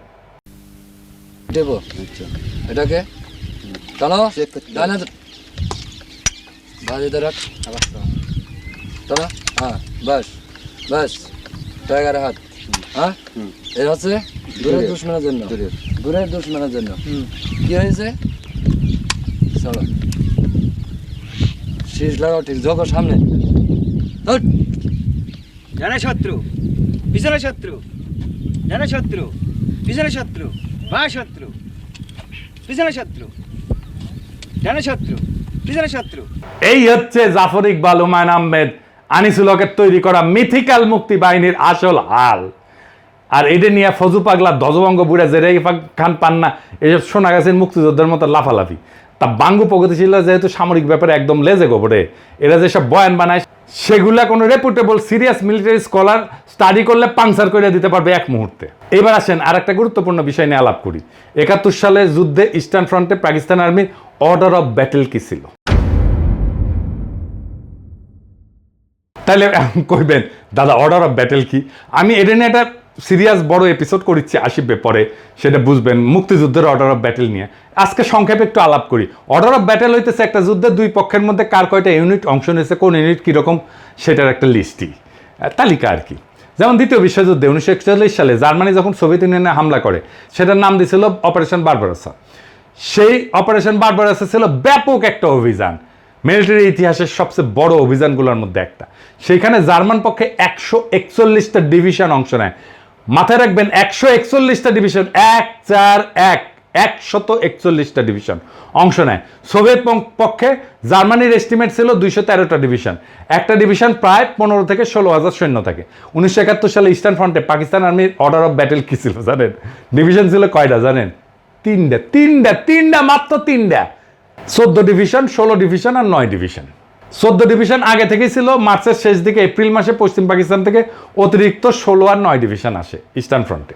এটাকে টানো, ডানে বাজে রাখ, টানো, হ্যাঁ বাস বাস, টাইগার হাত, হ্যাঁ এর হচ্ছে দূরের দুশ্মনের জন্য, দূরের দুশ্মনের জন্য। কি হয়েছে চলো শীষ লাগাও, ঠিক জগো সামনে, জানে শত্রু, পিছনে শত্রু, জানে শত্রু, পিছনে শত্রু, বা শত্রু, পিছনে শত্রু, জানে শত্রু, পিছনে শত্রু। এই হচ্ছে জাফর ইকবাল, হুমায়ুন আহমেদ, আনিসুল হকের তৈরি করা মিথিক্যাল মুক্তিবাহিনীর আসল হাল। আর এটা নিয়ে ফজু পাগলা ধ্বজভঙ্গ বুড়া জেরে খান পান্না এসব শোনা গেছেন মুক্তিযোদ্ধার মতো লাফালাফি। তা বাঙ্গু প্রগতিশীল যেহেতু সামরিক ব্যাপারে একদম লেজে গোবরে, এরা যেসব বয়ান বানায় সেগুলা কোনো reputable serious military scholar study করলে পাংচার করে দিতে পারবে এক মুহূর্তে। এবার আসেন আর একটা গুরুত্বপূর্ণ বিষয় নিয়ে আলাপ করি। 71 সালে যুদ্ধে ইস্টার্ন ফ্রন্টে পাকিস্তান আর্মির অর্ডার অফ ব্যাটেল কি ছিল? তাহলে কইবেন দাদা অর্ডার অফ ব্যাটেল কি? আমি এটা নিয়ে একটা সিরিয়াস বড় এপিসোড করেছি, আসিবে পরে, সেটা বুঝবেন মুক্তিযুদ্ধের অর্ডার অফ ব্যাটেল নিয়ে। আজকে সংক্ষেপে একটু আলাপ করি। অর্ডার অফ ব্যাটেল হইতেছে একটা যুদ্ধের 2 পক্ষের মধ্যে কার কয়টা ইউনিট অংশ নিয়েছে, কোন ইউনিট কীরকম, সেটার একটা লিস্টই, তালিকা আর কি। যেমন দ্বিতীয় বিশ্বযুদ্ধে 1941 সালে জার্মানি যখন সোভিয়েত ইউনিয়নে হামলা করে সেটার নাম দিয়েছিল অপারেশন বারবারোসা। সেই অপারেশন বারবারোসা ছিল ব্যাপক একটা অভিযান, মিলিটারি ইতিহাসের সবচেয়ে বড় অভিযানগুলোর মধ্যে একটা। সেইখানে জার্মান পক্ষে 141টা ডিভিশন অংশ নেয়। মাথায় রাখবেন 141টা ডিভিশন, 141টা ডিভিশন অংশ নেয়। সোভিয়েত পক্ষে জার্মানির এস্টিমেট ছিল 213টা ডিভিশন, একটা ডিভিশন প্রায় 15 থেকে 16,000 সৈন্য থাকে। 1971 সালে ইস্টার্ন ফ্রন্টে পাকিস্তান আর্মির অর্ডার অফ ব্যাটেল কি ছিল জানেন? ডিভিশন ছিল কয়টা জানেন? 3টা, মাত্র 3টা। 14 ডিভিশন, 16 ডিভিশন আর 9 ডিভিশন। 14 ডিভিশন আগে থেকেই ছিল, মার্চের শেষ দিকে এপ্রিল মাসে পশ্চিম পাকিস্তান থেকে অতিরিক্ত 16 আর 9 ডিভিশন আসে ইস্টার্ন ফ্রন্টে।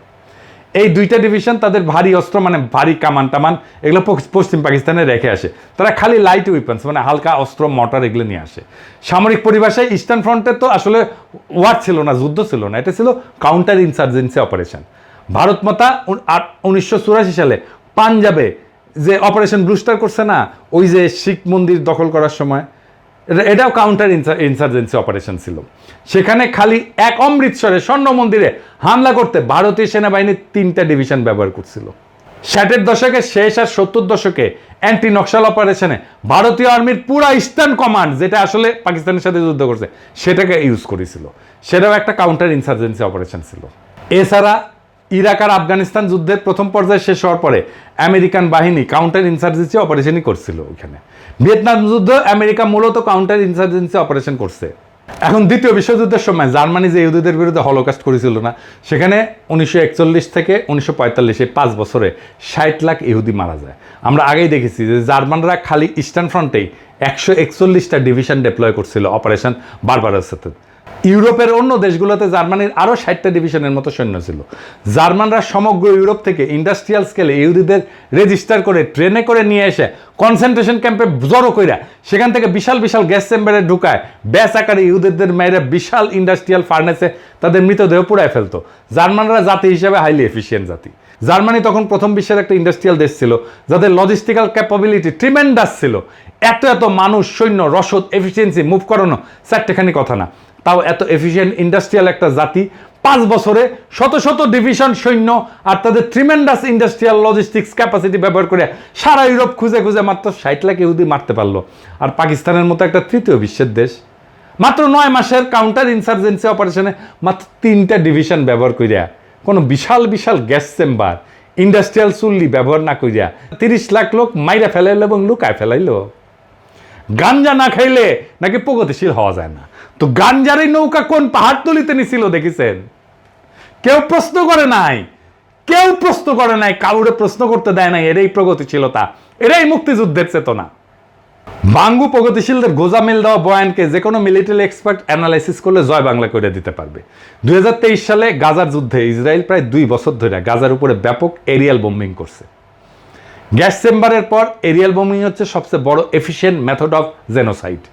এই দুইটা ডিভিশন তাদের ভারী অস্ত্র মানে ভারী কামান টামান এগুলো পশ্চিম পাকিস্তানে রেখে আসে। তারা খালি লাইট উইপন্স মানে হালকা অস্ত্র মোটর এগুলো নিয়ে আসে। সামরিক পরিভাষায় ইস্টার্ন ফ্রন্টে তো আসলে ওয়ার ছিল না, যুদ্ধ ছিল না, এটা ছিল কাউন্টার ইনসার্জেন্সি অপারেশন। ভারত মাতা 1984 সালে পাঞ্জাবে যে অপারেশন ব্লুস্টার করছে না, ওই যে শিখ মন্দির দখল করার সময়, এটাও কাউন্টার ইনসার্জেন্সি অপারেশন ছিল। সেখানে খালি এক অমৃতসরে স্বর্ণ মন্দিরে হামলা করতে ভারতীয় সেনাবাহিনীর 3টা ডিভিশন ব্যবহার করছিল। 60-এর দশকের শেষ আর 70 দশকে অ্যান্টি নকশাল অপারেশনে ভারতীয় আর্মির পুরা ইস্টার্ন কমান্ড, যেটা আসলে পাকিস্তানের সাথে যুদ্ধ করছে, সেটাকে ইউজ করেছিল। সেটাও একটা কাউন্টার ইনসার্জেন্সি অপারেশন ছিল। এছাড়া ইরাক আর আফগানিস্তান যুদ্ধের প্রথম পর্যায়ে শেষ হওয়ার পরে আমেরিকান বাহিনী কাউন্টার ইনসার্জেন্সি অপারেশনই করছিল ওইখানে। ভিয়েতনাম যুদ্ধ আমেরিকা মূলত কাউন্টার ইনসার্জেন্সি অপারেশন করছে। এখন দ্বিতীয় বিশ্বযুদ্ধের সময় জার্মানি যে ইহুদিদের বিরুদ্ধে হলোকাস্ট করেছিল না, সেখানে 1941 থেকে 1945 এই 5 বছরে 60 লাখ ইহুদি মারা যায়। আমরা আগেই দেখেছি যে জার্মানরা খালি ইস্টার্ন ফ্রন্টেই 141টা ডিভিশন ডেপ্লয় করছিল অপারেশন বারবারাসেতে। ইউরোপের অন্য দেশগুলোতে জার্মানির আরও 60টা ডিভিশনের মতো সৈন্য ছিল। জার্মানরা সমগ্র ইউরোপ থেকে ইন্ডাস্ট্রিয়াল স্কেলে ইহুদিদের রেজিস্টার করে ট্রেনে করে নিয়ে এসে কনসেন্ট্রেশন ক্যাম্পে জড়ো কইরা সেখান থেকে বিশাল বিশাল গ্যাস চেম্বারে ঢুকায় ব্যাস আকারে ইহুদিদের মেয়েরা বিশাল ইন্ডাস্ট্রিয়াল ফার্নেসে তাদের মৃতদেহ পুড়ায় ফেলতো। জার্মানরা জাতি হিসেবে হাইলি এফিসিয়েন্ট জাতি। জার্মানি তখন প্রথম বিশ্বের একটা ইন্ডাস্ট্রিয়াল দেশ ছিল, যাদের লজিস্টিক্যাল ক্যাপাবিলিটি ট্রিমেন্ডাস ছিল। এত মানুষ, সৈন্য, রসদ, এফিসিয়েন্সি, মুভ করানো চারটেখানি কথা না, তাও এত এফিসিয়েন্ট ইন্ডাস্ট্রিয়াল একটা জাতি 5 বছরে শত শত ডিভিশন সৈন্য আর তাদের ট্রিমেন্ডাস ইন্ডাস্ট্রিয়াল লজিস্টিক্স ক্যাপাসিটি ব্যবহার করে সারা ইউরোপ খুঁজে খুঁজে মাত্র 60 লাখ ইহুদি মারতে পারলো। আর পাকিস্তানের মতো একটা তৃতীয় বিশ্বের দেশ মাত্র 9 মাসের কাউন্টার ইনসার্জেন্সি অপারেশনে মাত্র 3টা ডিভিশন ব্যবহার করিয়া, কোনো বিশাল বিশাল গ্যাস চেম্বার, ইন্ডাস্ট্রিয়াল চুল্লি ব্যবহার না করিয়া 30 লাখ লোক মাইরা ফেলাইলো এবং লুকায় ফেলাইলো। গাঞ্জা না খাইলে নাকি প্রগতিশীল হওয়া যায় না। তো গাঞ্জারের নৌকা কোন পাহাড়তলিতে নিছিল দেখেছেন? কেউ প্রশ্ন করে নাই, কেউ প্রশ্ন করে নাই, কাউরে প্রশ্ন করতে দেয় নাই। এরাই প্রগতিশীলতা, এরাই মুক্তিযুদ্ধের চেতনা। বাঙ্গু প্রগতিশীলদের গোজামিল দেওয়া বয়ানকে যে কোনো মিলিটারি এক্সপার্ট অ্যানালাইসিস করলে জয় বাংলা করে দিতে পারবে। 2023 সালে গাজার যুদ্ধে ইসরায়েল প্রায় 2 বছর ধরে গাজার উপরে ব্যাপক এরিয়াল বোম্বিং করছে। গ্যাস চেম্বারের পর এরিয়াল বোম্বিং হচ্ছে সবচেয়ে বড় এফিশিয়েন্ট মেথড অফ জেনোসাইড।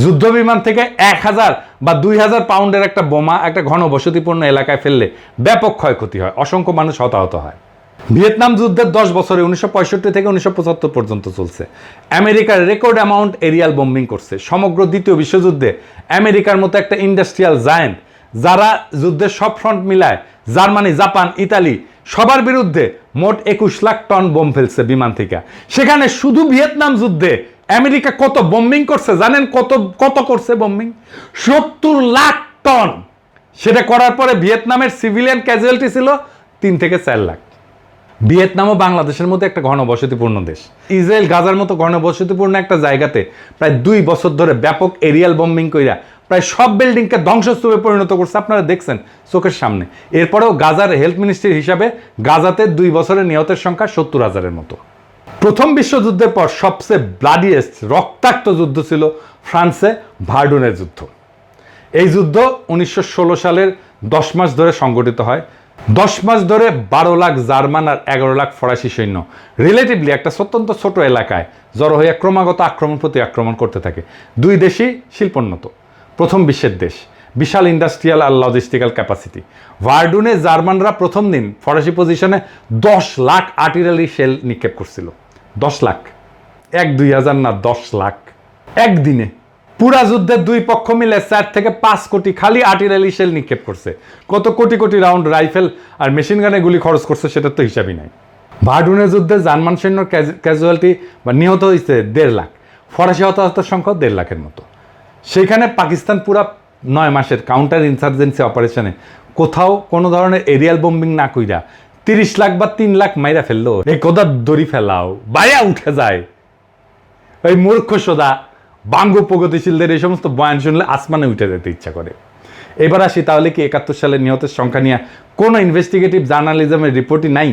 যুদ্ধ বিমান থেকে 1000 বা 2000 পাউন্ডের একটা বোমা একটা ঘনবসতিপূর্ণ এলাকায় ফেললে ব্যাপক ক্ষয়ক্ষতি হয়, অসংখ্য মানুষ হতাহত হয়। ভিয়েতনাম যুদ্ধের 10 বছরে 1965 থেকে 1975 পর্যন্ত চলছে। আমেরিকার রেকর্ড অ্যামাউন্ট এরিয়াল বোম্বিং করছে। সমগ্র দ্বিতীয় বিশ্বযুদ্ধে আমেরিকার মতো একটা ইন্ডাস্ট্রিয়াল জায়ান্ট, যারা যুদ্ধের সব ফ্রন্ট মিলায় জার্মানি, জাপান, ইতালি সবার বিরুদ্ধে মোট 21 লাখ টন বোম ফেলছে বিমান থেকে। সেখানে শুধু ভিয়েতনাম যুদ্ধে আমেরিকা কত বোম্বিং করছে জানেন? কত করছে বোম্বিং? 70 লাখ টন। সেটা করার পরে ভিয়েতনামের সিভিলিয়ান ক্যাজুয়ালিটি ছিল 3 থেকে 4 লাখ। ভিয়েতনামও বাংলাদেশের মতো একটা ঘনবসতিপূর্ণ দেশ। ইসরায়েল গাজার মতো ঘনবসতিপূর্ণ একটা জায়গাতে প্রায় 2 বছর ধরে ব্যাপক এরিয়াল বোম্বিং কইরা প্রায় সব বিল্ডিংকে ধ্বংসস্তূপে পরিণত করছে। আপনারা দেখছেন চোখের সামনে। এরপরেও গাজার হেলথ মিনিস্ট্রি হিসাবে গাজাতে 2 বছরে নিহতের সংখ্যা 70,000-এর মতো। প্রথম বিশ্বযুদ্ধের পর সবচেয়ে ব্লাডিয়েস্ট রক্তাক্ত যুদ্ধ ছিল ফ্রান্সে ভার্ডুনের যুদ্ধ। এই যুদ্ধ 1916 সালের 10 মাস ধরে সংগঠিত হয়। 10 মাস ধরে 12 লাখ জার্মান আর 11 লাখ ফরাসি সৈন্য রিলেটিভলি একটা অত্যন্ত ছোট এলাকায় জড়ো হয়ে ক্রমাগত আক্রমণ প্রতি আক্রমণ করতে থাকে। 2 দেশই শিল্পোন্নত, প্রথম বিশ্বের দেশ, বিশাল ইন্ডাস্ট্রিয়াল আর লজিস্টিক্যাল ক্যাপাসিটি। ভার্ডুনে জার্মানরা প্রথম দিন ফরাসি পজিশনে 10 লাখ আর্টিলারি শেল নিক্ষেপ করছিল। 10 লাখ, 1-2 হাজার না, 10 লাখ একদিনে। পুরা যুদ্ধের 2 পক্ষ মিলে 4 থেকে 5 কোটি খালি আর্টিলারি শেল নিক্ষেপ করছে। কত কোটি কোটি রাউন্ড রাইফেল আর মেশিন গানে গুলি খরচ করছে সেটার তো হিসাবই নাই। ভার্ডুনের যুদ্ধে জার্মান সৈন্যর ক্যাজুয়ালিটি বা নিহত হয়েছে 1.5 লাখ, ফরাসি হতাহতের সংখ্যা 1.5 লাখের মতো। সেখানে পাকিস্তান পুরা 9 মাসের কাউন্টার ইনসার্জেন্সি অপারেশনে কোথাও কোনো ধরনের এরিয়াল বোম্বিং না কইরা 30 লাখ বা 3 লাখ মাইরা ফেললো। এই কোদা দড়ি ফেলাও বাইয়া উঠে যায়। ওই মূর্খ সোদা বাঙ্গু প্রগতিশীলদের এই সমস্ত বয়ান শুনলে আসমানে উঠে যেতে ইচ্ছা করে। এবার আসি, তাহলে কি 71 সালের নিহতের সংখ্যা নিয়ে কোনো ইনভেস্টিগেটিভ জার্নালিজমের রিপোর্টই নাই?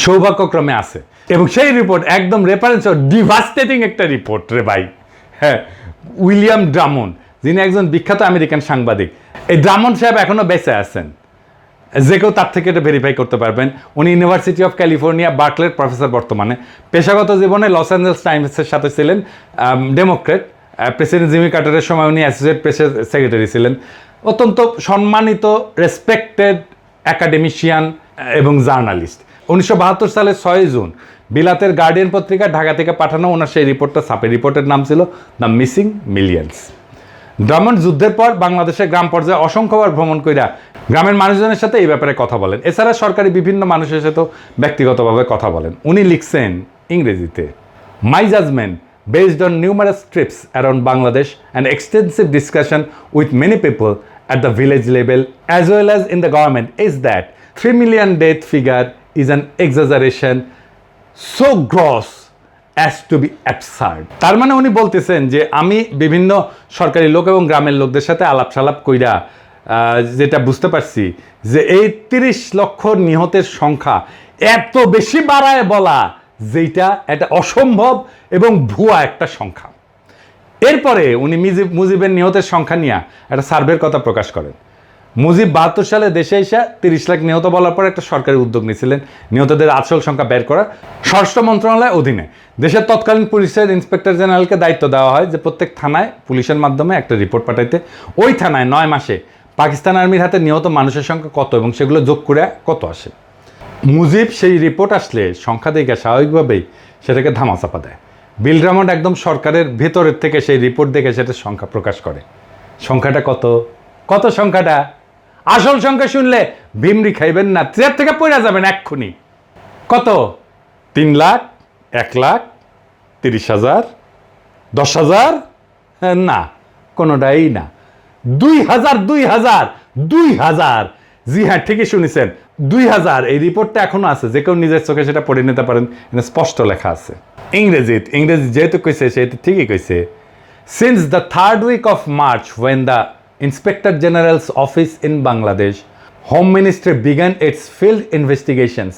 সৌভাগ্যক্রমে আছে, এবং সেই রিপোর্ট একদম রেফারেন্স ডিভাস্টেটিং একটা রিপোর্ট রে ভাই। হ্যাঁ, উইলিয়াম ড্রামন্ড, যিনি একজন বিখ্যাত আমেরিকান সাংবাদিক, এই ড্রামন্ড সাহেব এখনো বেঁচে আছেন, যে কেউ তার থেকে এটা ভেরিফাই করতে পারবেন। উনি ইউনিভার্সিটি অফ ক্যালিফোর্নিয়া বার্কলের প্রফেসর বর্তমানে। পেশাগত জীবনে লস অ্যাঞ্জেলস টাইমসের সাথে ছিলেন ডেমোক্রেট। প্রেসিডেন্ট জিমি কার্টারের সময় উনি অ্যাসোসিয়েট প্রেসের সেক্রেটারি ছিলেন। অত্যন্ত সম্মানিত রেসপেক্টেড অ্যাকাডেমিশিয়ান এবং জার্নালিস্ট। 1972 সালের 6 জুন বিলাতের গার্ডিয়ান পত্রিকা ঢাকা থেকে পাঠানো ওনার সেই রিপোর্টটা ছাপে। রিপোর্টের নাম ছিল দ্য মিসিং মিলিয়ন্স। ড্রামন্ড যুদ্ধের পর বাংলাদেশের গ্রাম পর্যায়ে অসংখ্যবার ভ্রমণ কইরা গ্রামের মানুষজনের সাথে এই ব্যাপারে কথা বলেন। এছাড়া সরকারি বিভিন্ন মানুষের সাথেও ব্যক্তিগতভাবে কথা বলেন। উনি লিখছেন ইংরেজিতে, মাই judgement based on numerous trips around Bangladesh and extensive discussion with many people at the village level as well as in the government is that 3 million death figure is an exaggeration so gross as to be absurd. তার মানে উনি বলতেছেন যে আমি বিভিন্ন সরকারি লোক এবং গ্রামের লোকদের সাথে আলাপ সালাপ কইরা যেটা বুঝতে পারছি যে এই 30 লক্ষ নিহতের সংখ্যা এত বেশি বাড়ায় বলা যেটা এটা অসম্ভব এবং ভুয়া একটা সংখ্যা। এরপরে উনি মুজিবের নিহতের সংখ্যা নিয়ে একটা সার্ভের কথা প্রকাশ করেন। মুজিব 72 সালে দেশে এসে 30 লাখ নিহত বলার পর একটা সরকারি উদ্যোগ নিয়েছিলেন নিহতদের আসল সংখ্যা বের করা। স্বরাষ্ট্র মন্ত্রণালয়ের অধীনে দেশের তৎকালীন পুলিশের ইন্সপেক্টর জেনারেলকে দায়িত্ব দেওয়া হয় যে প্রত্যেক থানায় পুলিশের মাধ্যমে একটা রিপোর্ট পাঠাইতে। ওই থানায় 9 মাসে পাকিস্তান আর্মির হাতে নিহত মানুষের সংখ্যা কত এবং সেগুলো যোগ করে কত আসে। মুজিব সেই রিপোর্ট আসলে সংখ্যা দেখে স্বাভাবিকভাবেই সেটাকে ধামাচাপা দেয়। বিল ড্রামন্ড একদম সরকারের ভেতরের থেকে সেই রিপোর্ট দেখে সেটার সংখ্যা প্রকাশ করে। সংখ্যাটা কত সংখ্যাটা? আসল সংখ্যা শুনলে ভিমরি খাইবেন না, চেয়ার থেকে পড়ে যাবেন এক্ষুনি। কত? 3 লাখ, 1 লাখ, 30,000, 10,000? না, কোনোটাই না। 2,000। জি হ্যাঁ, ঠিকই শুনেছেন, 2,000। এই রিপোর্টটা এখনো আছে, যে কেউ নিজের চোখে সেটা পড়ে নিতে পারেন, স্পষ্ট লেখা আছে। ইংরেজি যেহেতু কইছে সেহেতু ঠিকই কইছে। Since the 3rd week of March when the Inspector General's office in Bangladesh Home Ministry began its field investigations,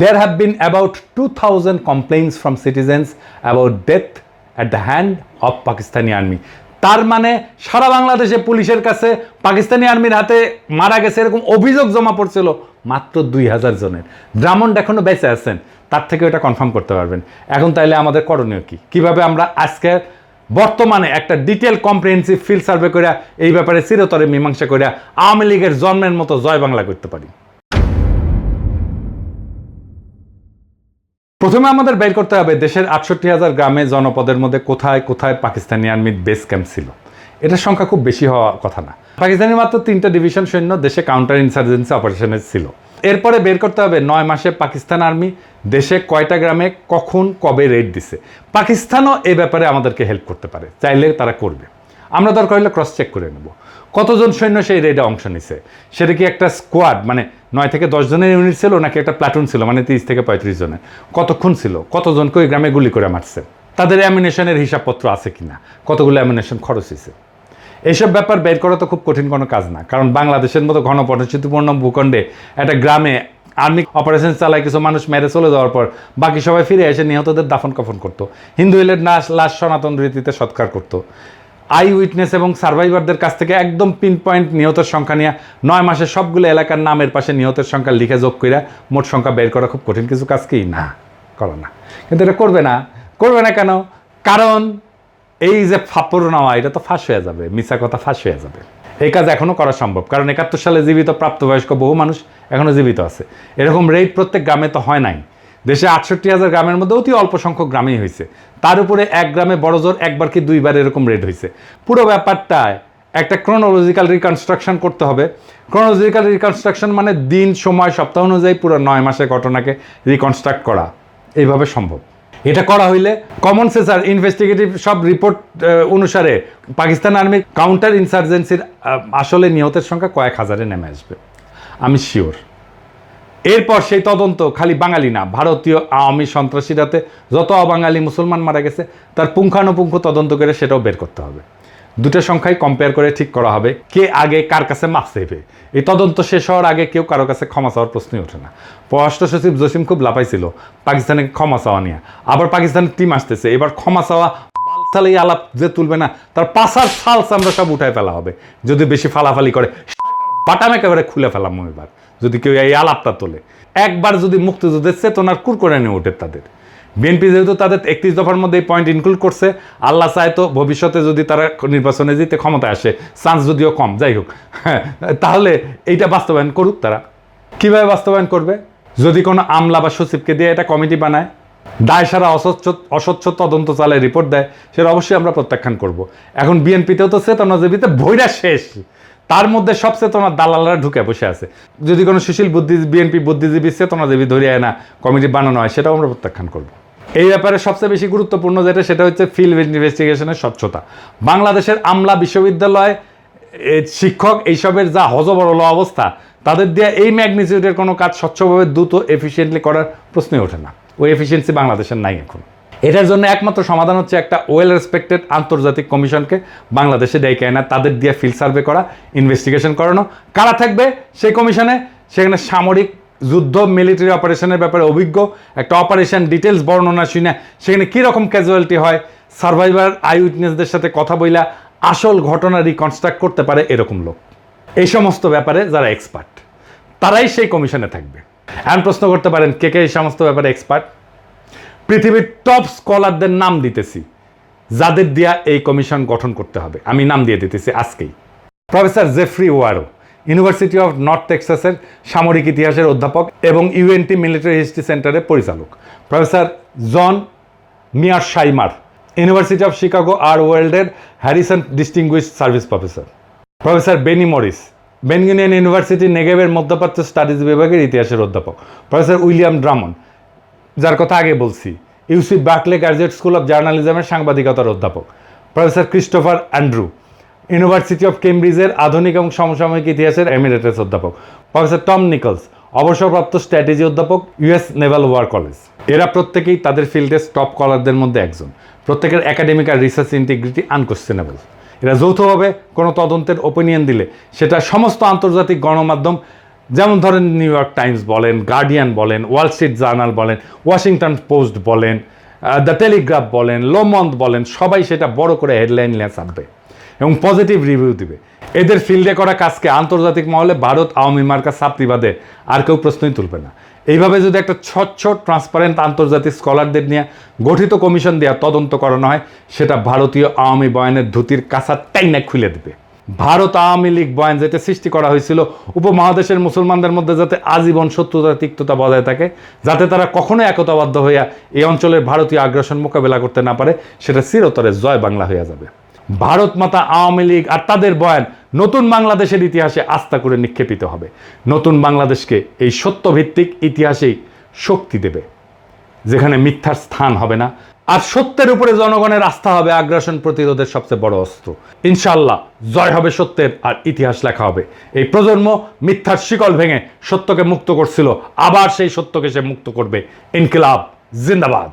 there have been about 2,000 complaints from citizens about death at the hand of Pakistani army. তার মানে সারা বাংলাদেশে পুলিশের কাছে পাকিস্তানি আর্মির হাতে মারা গেছে এরকম অভিযোগ জমা পড়ছিল মাত্র 2,000 জনের। ড্রামন্ড এখনো বেঁচে আছেন, তার থেকে এটা কনফার্ম করতে পারবেন। এখন তাইলে আমাদের করণীয় কি? কিভাবে আমরা আজকে বর্তমানে একটা ডিটেল কম্প্রিহেন্সিভ ফিল্ড সার্ভে করে এই ব্যাপারে চিরতরে মীমাংসা করে আওয়ামী লীগের জন্মের মতো জয় বাংলা করতে পারি? প্রথমে আমাদের বের করতে হবে দেশের 68,000 গ্রামে জনপদের মধ্যে কোথায় কোথায় পাকিস্তানি আর্মির বেস ক্যাম্প ছিল। এটার সংখ্যা খুব বেশি হওয়া কথা না। পাকিস্তানি মাত্র 3টা ডিভিশন সৈন্য দেশে কাউন্টার ইনসার্জেন্সি অপারেশনে ছিল। এরপরে বের করতে হবে 9 মাসে পাকিস্তান আর্মি দেশে কয়টা গ্রামে কখন কবে রেড দিছে। পাকিস্তানও এই ব্যাপারে আমাদেরকে হেল্প করতে পারে, চাইলে তারা করবে। আমরা দরকার হলে ক্রস চেক করে নেব কতজন সৈন্য সেই রেডে অংশ নিছে। সেটা কি একটা স্কোয়াড মানে 9 থেকে 10 জনের ইউনিট ছিল, নাকি একটা প্লাটুন ছিল মানে 30 থেকে 35 জনের? কতক্ষণ ছিল, কতজনকে ওই গ্রামে গুলি করে মারছে, তাদের অ্যামিনেশনের হিসাবপত্র আছে কিনা, কতগুলো অ্যামিনেশন খরচ হয়েছে। এইসব ব্যাপার বের করা তো খুব কঠিন কোনো কাজ না, কারণ বাংলাদেশের মতো ঘন পরিচিতিপূর্ণ ভূখণ্ডে একটা গ্রামে আর্মি অপারেশন চালায় কিছু মানুষ মেরে চলে যাওয়ার পর বাকি সবাই ফিরে এসে নিহতদের দাফন কাফন করতো। হিন্দু হইলের লাশ সনাতন রীতিতে সৎকার করতো। আই উইটনেস এবং সার্ভাইভারদের কাছ থেকে একদম পিন পয়েন্ট নিহতের সংখ্যা নিয়ে 9 মাসে সবগুলো এলাকার নামের পাশে নিহতের সংখ্যা লিখে যোগ করে মোট সংখ্যা বের করা খুব কঠিন কিছু কাজ কি না, করো না। কিন্তু এটা করবে না কেন? কারণ এই যে ফাপড় নেওয়া এটা তো ফাঁস হয়ে যাবে, মিথ্যা কথা ফাঁস হয়ে যাবে। এই কাজ এখনও করা সম্ভব, কারণ 71 সালে জীবিত প্রাপ্তবয়স্ক বহু মানুষ এখনও জীবিত আছে। এরকম রেড প্রত্যেক গ্রামে তো হয় নাই। দেশে 68,000 গ্রামের মধ্যে অতি অল্প সংখ্যক গ্রামেই হয়েছে। তার উপরে এক গ্রামে বড় জোর একবার কি 2বার এরকম রেড হয়েছে। পুরো ব্যাপারটায় একটা ক্রোনোলজিক্যাল রিকনস্ট্রাকশন করতে হবে। ক্রোনোলজিক্যাল রিকনস্ট্রাকশন মানে দিন সময় সপ্তাহ অনুযায়ী পুরো 9 মাসের ঘটনাকে রিকনস্ট্রাক্ট করা এইভাবে সম্ভব। এটা করা হইলে কমন সেন্স আর ইনভেস্টিগেটিভ সব রিপোর্ট অনুসারে পাকিস্তান আর্মির কাউন্টার ইনসার্জেন্সির আসলে নিহতের সংখ্যা কয়েক হাজারে নেমে আসবে, আমি শিওর। এরপর সেই তদন্ত খালি বাঙালি না, ভারতীয় আওয়ামী সন্ত্রাসীরাতে যত অবাঙালি মুসলমান মারা গেছে তার পুঙ্খানুপুঙ্খ তদন্ত করে সেটাও বের করতে হবে। দুটো সংখ্যাই কম্পেয়ার করে ঠিক করা হবে কে আগে কার কাছে মাপ চাইবে। এই তদন্ত শেষ হওয়ার আগে কেউ কারো কাছে ক্ষমা চাওয়ার প্রশ্নই ওঠে না। পররাষ্ট্র সচিব জসিম খুব লাফাইছিল পাকিস্তানে ক্ষমা চাওয়া নিয়ে। আবার পাকিস্তানের টিম আসতেছে, এবার ক্ষমা চাওয়া বাল সালে এই আলাপ যে তুলবে না তার পাশার সালস আমরা সব উঠায় ফেলা হবে যদি বেশি ফালাফালি করে, বাটাম একেবারে খুলে ফেলাম মহিবার যদি কেউ এই আলাপটা তোলে। একবার যদি মুক্তিযুদ্ধের চেতনার কুরকুরে নিয়ে ওঠে তাদের, বিএনপি যেহেতু তাদের 31 দফার মধ্যে এই পয়েন্ট ইনক্লুড করছে, আল্লাহ চায় তো ভবিষ্যতে যদি তারা নির্বাচনে জিতে ক্ষমতায় আসে, চান্স যদিও কম, যাই হোক, হ্যাঁ, তাহলে এইটা বাস্তবায়ন করুক। তারা কিভাবে বাস্তবায়ন করবে? যদি কোনো আমলা বা সচিবকে দিয়ে এটা কমিটি বানায়, দায় সারা অস্বচ্ছ তদন্ত চালায় রিপোর্ট দেয়, সেটা অবশ্যই আমরা প্রত্যাখ্যান করব। এখন বিএনপিতেও তো চেতনাজীবীতে ভৈরা শেষ, তার মধ্যে সব চেতনার দালালরা ঢুকে বসে আছে। যদি কোনো সুশীল বিএনপি বুদ্ধিজীবী চেতনাজীবী ধরিয়ে না কমিটি বানানো হয়, সেটাও আমরা প্রত্যাখ্যান করব। এই ব্যাপারে সবচেয়ে বেশি গুরুত্বপূর্ণ যেটা, সেটা হচ্ছে ফিল্ড ইনভেস্টিগেশনের স্বচ্ছতা। বাংলাদেশের আমলা, বিশ্ববিদ্যালয়, শিক্ষক, এইসবের যা হজবরল অবস্থা, তাদের দিয়ে এই ম্যাগনিটিউডের কোনো কাজ স্বচ্ছভাবে দ্রুত এফিসিয়েন্টলি করার প্রশ্নই ওঠে না। ওই এফিসিয়েন্সি বাংলাদেশের নাই এখন। এটার জন্য একমাত্র সমাধান হচ্ছে একটা ওয়েল রেসপেক্টেড আন্তর্জাতিক কমিশনকে বাংলাদেশে ডেকে আনা, তাদের দিয়ে ফিল্ড সার্ভে করা, ইনভেস্টিগেশন করানো। কারা থাকবে সেই কমিশনে? সেখানে সামরিক যুদ্ধ, মিলিটারি অপারেশনের ব্যাপারে অভিজ্ঞ, একটা অপারেশন ডিটেলস বর্ণনা শুনে সেখানে কীরকম ক্যাজুয়ালিটি হয়, সার্ভাইভার আই উইটনেসদের সাথে কথা বইলা আসল ঘটনা রিকনস্ট্রাক্ট করতে পারে এরকম লোক। এই সমস্ত ব্যাপারে যারা এক্সপার্ট, তারাই সেই কমিশনে থাকবে। এখন প্রশ্ন করতে পারেন কে কে এই সমস্ত ব্যাপারে এক্সপার্ট? পৃথিবীর টপ স্কলারদের নাম দিতেছি, যাদের দিয়া এই কমিশন গঠন করতে হবে। আমি নাম দিয়ে দিতেছি আজকেই। Professor Geoffrey Wawro, University of North টেক্সাসের সামরিক ইতিহাসের অধ্যাপক এবং ইউএনটি মিলিটারি হিস্ট্রি সেন্টারের পরিচালক। Professor John Mearsheimer, University of Chicago আর ওয়ার্ল্ডের Harrison distinguished service professor. Professor Benny Morris, Ben Gurion University নেগেভের মধ্যপ্রাচ্য স্টাডিজ বিভাগের ইতিহাসের অধ্যাপক। প্রফেসর উইলিয়াম ড্রামন্ড, যার কথা আগে বলছি, UC Berkeley graduate school of জার্নালিজমের সাংবাদিকতার অধ্যাপক। Professor Christopher Andrew, university of কেমব্রিজের আধুনিক এবং সমসাময়িক ইতিহাসের এমিরেটাস অধ্যাপক। প্রফেসর টম নিকলস, অবসরপ্রাপ্ত স্ট্র্যাটেজি অধ্যাপক, ইউএস নেভাল ওয়ার কলেজ। এরা প্রত্যেকেই তাদের ফিল্ডের টপ স্কলারদের মধ্যে একজন। প্রত্যেকের একাডেমিক আর রিসার্চ ইন্টিগ্রিটি আনকোয়েশ্চেনেবল। এরা যৌথভাবে কোনো তদন্তের ওপিনিয়ন দিলে সেটা সমস্ত আন্তর্জাতিক গণমাধ্যম, যেমন ধরেন নিউ ইয়র্ক টাইমস বলেন, গার্ডিয়ান বলেন, ওয়াল স্ট্রিট জার্নাল বলেন, ওয়াশিংটন পোস্ট বলেন, দ্য টেলিগ্রাফ বলেন, লোমন্দ বলেন, সবাই সেটা বড় করে হেডলাইন নিয়ে ছাপবে এবং পজিটিভ রিভিউ দিবে। এদের ফিল্ডে করা কাজকে আন্তর্জাতিক মহলে ভারত আওয়ামী মার্কা ছাত্রী বাদে আর কেউ প্রশ্নই তুলবে না। এইভাবে যদি একটা স্বচ্ছ ট্রান্সপারেন্ট আন্তর্জাতিক স্কলারদের নিয়ে গঠিত কমিশন দেওয়া তদন্ত করানো হয়, সেটা ভারতীয় আওয়ামী বয়ানের ধুতির কাঁচা টাইনা খুলে দেবে। ভারত আওয়ামী লীগ বয়ান যেটা সৃষ্টি করা হয়েছিল উপমহাদেশের মুসলমানদের মধ্যে যাতে আজীবন শত্রুতা তিক্ততা বজায় থাকে, যাতে তারা কখনো একতাবদ্ধ হইয়া এই অঞ্চলের ভারতীয় আগ্রাসন মোকাবেলা করতে না পারে, সেটা চিরতরে জয় বাংলা হইয়া যাবে। ভারত মাতা আওয়ামী লীগ আর তাদের বয়ান নতুন বাংলাদেশের ইতিহাসে আস্থা করে নিক্ষেপিত হবে। নতুন বাংলাদেশকে এই সত্যভিত্তিক ইতিহাসেই শক্তি দেবে, যেখানে মিথ্যার স্থান হবে না, আর সত্যের উপরে জনগণের আস্থা হবে আগ্রাসন প্রতিরোধের সবচেয়ে বড় অস্ত্র। ইনশাআল্লাহ জয় হবে সত্যের, আর ইতিহাস লেখা হবে। এই প্রজন্ম মিথ্যার শিকল ভেঙে সত্যকে মুক্ত করছিল, আবার সেই সত্যকে সে মুক্ত করবে। ইনকিলাব জিন্দাবাদ।